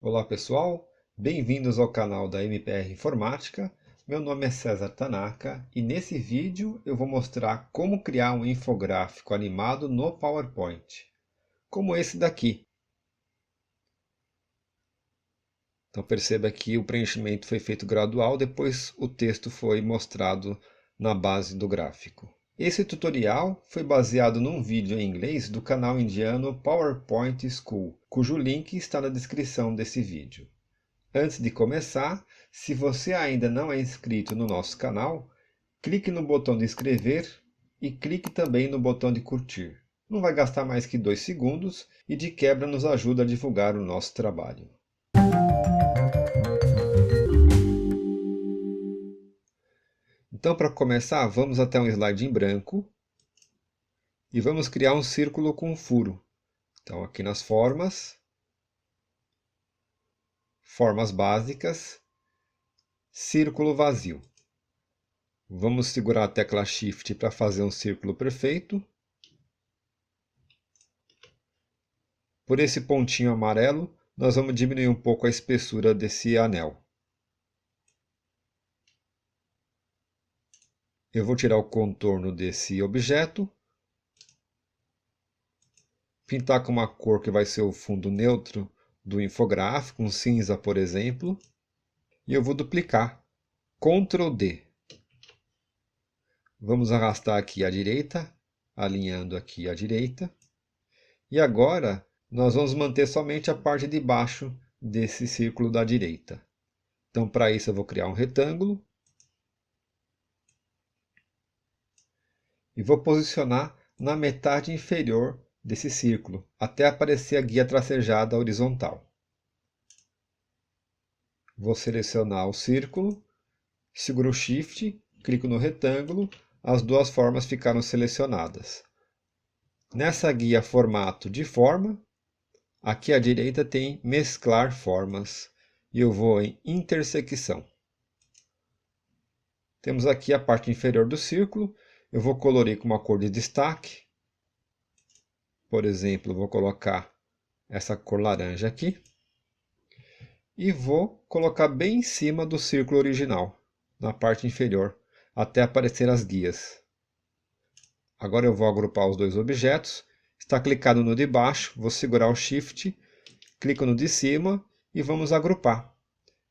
Olá pessoal, bem-vindos ao canal da MPR Informática. Meu nome é César Tanaka e nesse vídeo eu vou mostrar como criar um infográfico animado no PowerPoint, como esse daqui. Então perceba que o preenchimento foi feito gradual, depois o texto foi mostrado na base do gráfico. Esse tutorial foi baseado num vídeo em inglês do canal indiano PowerPoint School, cujo link está na descrição desse vídeo. Antes de começar, se você ainda não é inscrito no nosso canal, clique no botão de inscrever e clique também no botão de curtir. Não vai gastar mais que 2 segundos e de quebra nos ajuda a divulgar o nosso trabalho. Então, para começar, vamos até um slide em branco e vamos criar um círculo com furo. Então, aqui nas formas, formas básicas, círculo vazio. Vamos segurar a tecla Shift para fazer um círculo perfeito. Por esse pontinho amarelo, nós vamos diminuir um pouco a espessura desse anel. Eu vou tirar o contorno desse objeto, pintar com uma cor que vai ser o fundo neutro do infográfico, um cinza, por exemplo, e eu vou duplicar, Ctrl D. Vamos arrastar aqui à direita, alinhando aqui à direita, e agora nós vamos manter somente a parte de baixo desse círculo da direita. Então, para isso, eu vou criar um retângulo, e vou posicionar na metade inferior desse círculo, até aparecer a guia tracejada horizontal. Vou selecionar o círculo, seguro o Shift, clico no retângulo, as duas formas ficaram selecionadas. Nessa guia formato de forma, aqui à direita tem mesclar formas, e eu vou em intersecção. Temos aqui a parte inferior do círculo, eu vou colorir com uma cor de destaque. Por exemplo, vou colocar essa cor laranja aqui. E vou colocar bem em cima do círculo original, na parte inferior, até aparecer as guias. Agora eu vou agrupar os dois objetos. Está clicado no de baixo, vou segurar o Shift, clico no de cima e vamos agrupar.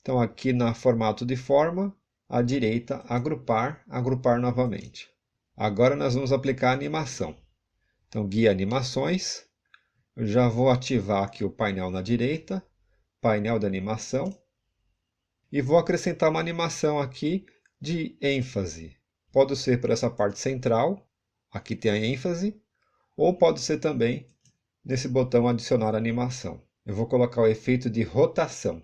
Então aqui na formato de forma, à direita, agrupar, agrupar novamente. Agora nós vamos aplicar a animação. Então, guia animações. Eu já vou ativar aqui o painel na direita, painel de animação. E vou acrescentar uma animação aqui de ênfase. Pode ser por essa parte central, aqui tem a ênfase, ou pode ser também nesse botão adicionar animação. Eu vou colocar o efeito de rotação.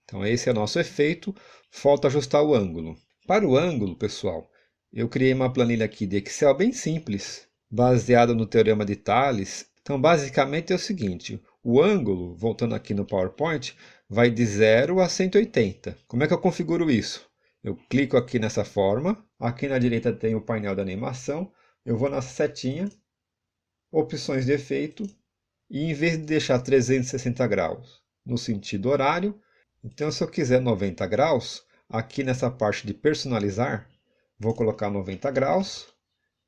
Então esse é o nosso efeito, falta ajustar o ângulo. Para o ângulo, pessoal, eu criei uma planilha aqui de Excel bem simples, baseada no Teorema de Tales. Então basicamente é o seguinte, o ângulo, voltando aqui no PowerPoint, vai de 0 a 180. Como é que eu configuro isso? Eu clico aqui nessa forma, aqui na direita tem o painel da animação, eu vou na setinha, opções de efeito, e em vez de deixar 360 graus no sentido horário, então se eu quiser 90 graus, aqui nessa parte de personalizar, vou colocar 90 graus,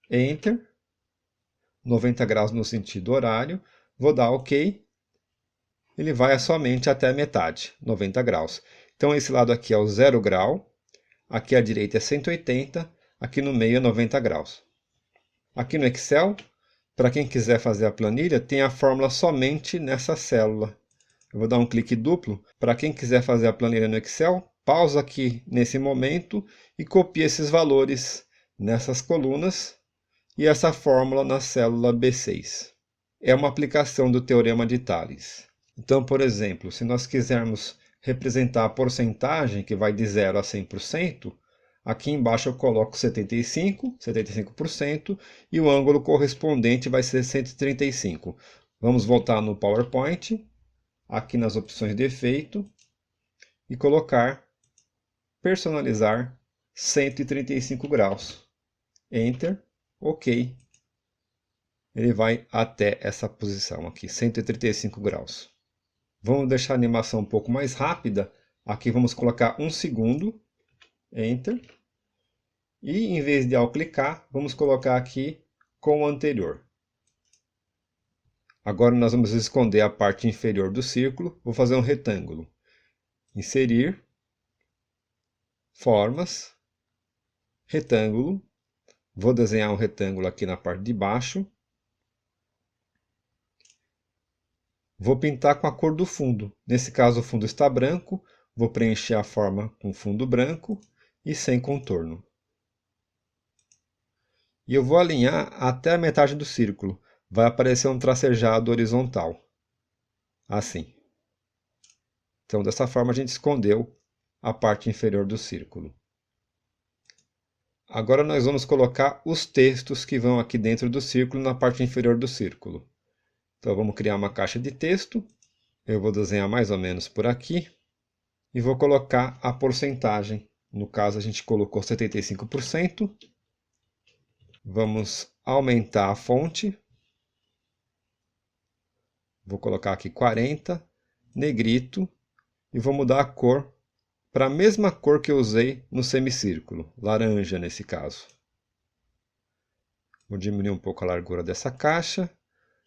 Enter, 90 graus no sentido horário, vou dar OK, ele vai somente até a metade, 90 graus. Então esse lado aqui é o 0 grau, aqui à direita é 180, aqui no meio é 90 graus. Aqui no Excel, para quem quiser fazer a planilha, tem a fórmula somente nessa célula. Eu vou dar um clique duplo. Para quem quiser fazer a planilha no Excel, pausa aqui nesse momento e copia esses valores nessas colunas e essa fórmula na célula B6. É uma aplicação do Teorema de Tales. Então, por exemplo, se nós quisermos representar a porcentagem que vai de 0 a 100%, aqui embaixo eu coloco 75% e o ângulo correspondente vai ser 135. Vamos voltar no PowerPoint, aqui nas opções de efeito, e colocar personalizar 135 graus. Enter, OK. ele vai até essa posição aqui, 135 graus. Vamos deixar a animação um pouco mais rápida. Aqui vamos colocar 1 segundo, Enter. E em vez de ao clicar, vamos colocar aqui com o anterior. Agora nós vamos esconder a parte inferior do círculo. Vou fazer um retângulo. Inserir, formas, retângulo. Vou desenhar um retângulo aqui na parte de baixo. Vou pintar com a cor do fundo. Nesse caso o fundo está branco. Vou preencher a forma com fundo branco e sem contorno. E eu vou alinhar até a metade do círculo. Vai aparecer um tracejado horizontal. Assim. Então, dessa forma, a gente escondeu a parte inferior do círculo. Agora nós vamos colocar os textos que vão aqui dentro do círculo, na parte inferior do círculo. Então, vamos criar uma caixa de texto. Eu vou desenhar mais ou menos por aqui. E vou colocar a porcentagem. No caso, a gente colocou 75%. Vamos aumentar a fonte. Vou colocar aqui 40, negrito, e vou mudar a cor para a mesma cor que eu usei no semicírculo, laranja nesse caso. Vou diminuir um pouco a largura dessa caixa,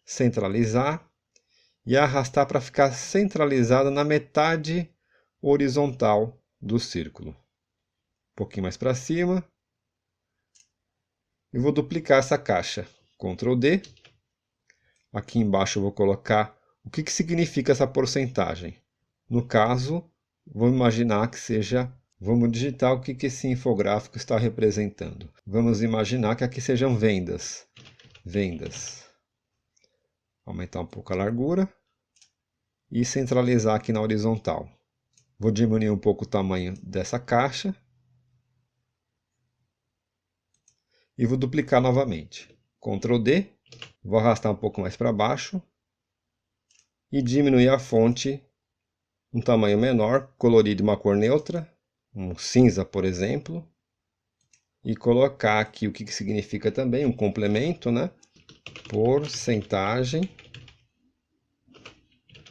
centralizar e arrastar para ficar centralizada na metade horizontal do círculo. Um pouquinho mais para cima. E vou duplicar essa caixa. Ctrl D. Aqui embaixo eu vou colocar o que significa essa porcentagem. No caso, vamos imaginar que seja... Vamos digitar o que esse infográfico está representando. Vamos imaginar que aqui sejam vendas. Vendas. Aumentar um pouco a largura. E centralizar aqui na horizontal. Vou diminuir um pouco o tamanho dessa caixa. E vou duplicar novamente. Ctrl D. Vou arrastar um pouco mais para baixo. E diminuir a fonte um tamanho menor, colorir de uma cor neutra, um cinza, por exemplo. E colocar aqui o que significa também, um complemento, né? Porcentagem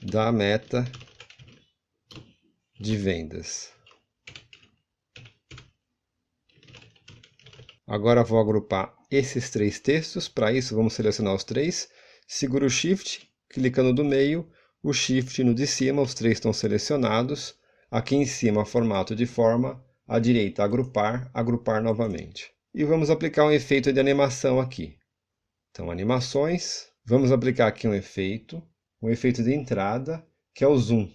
da meta de vendas. Agora vou agrupar esses três textos. Para isso, vamos selecionar os três. Seguro o Shift, clicando do meio, o Shift no de cima, os três estão selecionados. Aqui em cima, formato de forma, à direita, agrupar, agrupar novamente. E vamos aplicar um efeito de animação aqui. Então, animações, vamos aplicar aqui um efeito de entrada, que é o zoom.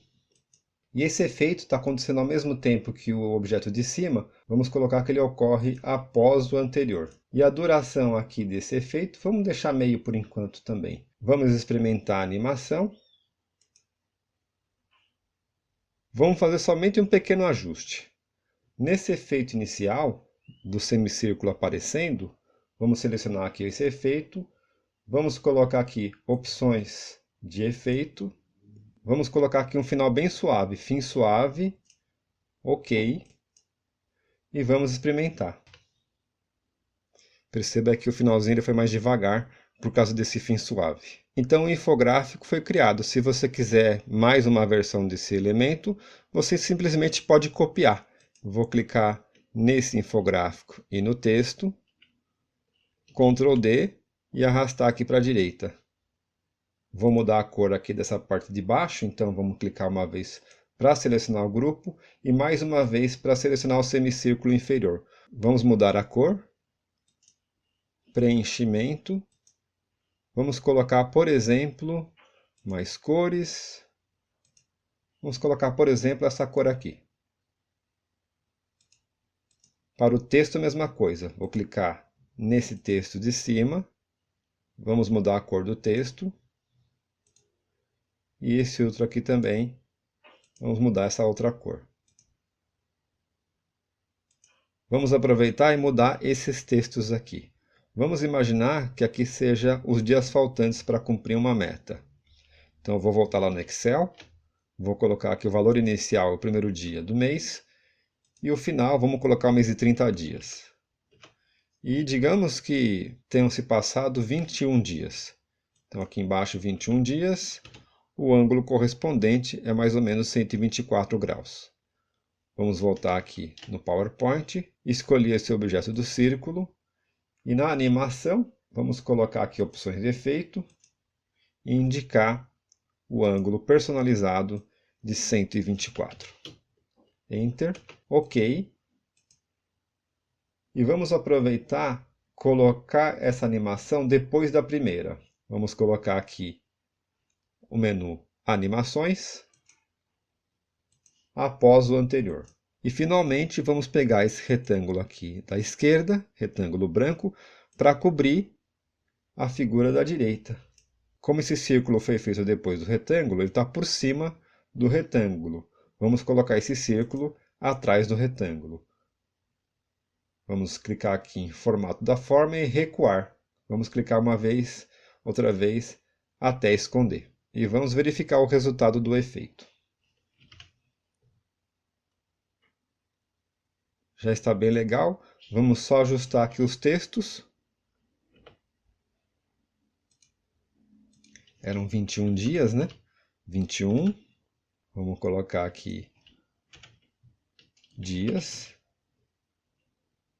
E esse efeito está acontecendo ao mesmo tempo que o objeto de cima, vamos colocar que ele ocorre após o anterior. E a duração aqui desse efeito, vamos deixar meio por enquanto também. Vamos experimentar a animação. Vamos fazer somente um pequeno ajuste. Nesse efeito inicial, do semicírculo aparecendo, vamos selecionar aqui esse efeito. Vamos colocar aqui opções de efeito. Vamos colocar aqui um final bem suave, fim suave, ok, e vamos experimentar. Perceba que o finalzinho ele foi mais devagar por causa desse fim suave. Então o infográfico foi criado. Se você quiser mais uma versão desse elemento, você simplesmente pode copiar. Vou clicar nesse infográfico e no texto, Ctrl D e arrastar aqui para a direita. Vou mudar a cor aqui dessa parte de baixo, então vamos clicar uma vez para selecionar o grupo e mais uma vez para selecionar o semicírculo inferior. Vamos mudar a cor, preenchimento, vamos colocar, por exemplo, mais cores, vamos colocar, por exemplo, essa cor aqui. Para o texto, a mesma coisa, vou clicar nesse texto de cima, vamos mudar a cor do texto. E esse outro aqui também, vamos mudar essa outra cor. Vamos aproveitar e mudar esses textos aqui. Vamos imaginar que aqui seja os dias faltantes para cumprir uma meta. Então eu vou voltar lá no Excel, vou colocar aqui o valor inicial, o primeiro dia do mês, e o final vamos colocar o mês de 30 dias. E digamos que tenham se passado 21 dias. Então aqui embaixo 21 dias, o ângulo correspondente é mais ou menos 124 graus. Vamos voltar aqui no PowerPoint, escolher esse objeto do círculo e na animação vamos colocar aqui opções de efeito e indicar o ângulo personalizado de 124. Enter, OK. E vamos aproveitar colocar essa animação depois da primeira. Vamos colocar aqui o menu Animações após o anterior. E finalmente vamos pegar esse retângulo aqui da esquerda, retângulo branco, para cobrir a figura da direita. Como esse círculo foi feito depois do retângulo, ele está por cima do retângulo. Vamos colocar esse círculo atrás do retângulo. Vamos clicar aqui em formato da forma e recuar. Vamos clicar uma vez, outra vez, até esconder. E vamos verificar o resultado do efeito. Já está bem legal. Vamos só ajustar aqui os textos. Eram 21 dias, né? 21. Vamos colocar aqui dias.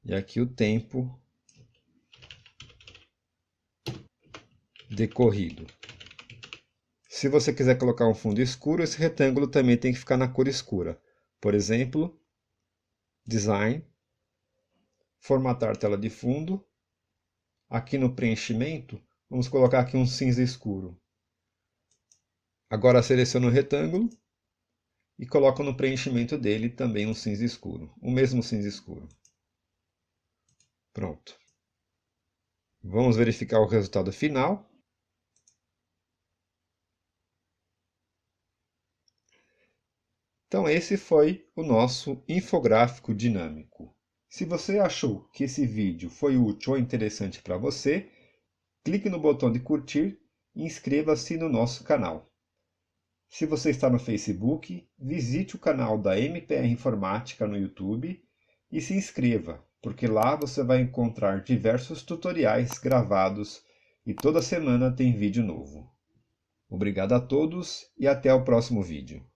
E aqui o tempo decorrido. Se você quiser colocar um fundo escuro, esse retângulo também tem que ficar na cor escura. Por exemplo, Design, formatar tela de fundo. Aqui no preenchimento, vamos colocar aqui um cinza escuro. Agora seleciono o retângulo e coloco no preenchimento dele também um cinza escuro, o mesmo cinza escuro. Pronto. Vamos verificar o resultado final. Então esse foi o nosso infográfico dinâmico. Se você achou que esse vídeo foi útil ou interessante para você, clique no botão de curtir e inscreva-se no nosso canal. Se você está no Facebook, visite o canal da MPR Informática no YouTube e se inscreva, porque lá você vai encontrar diversos tutoriais gravados e toda semana tem vídeo novo. Obrigado a todos e até o próximo vídeo.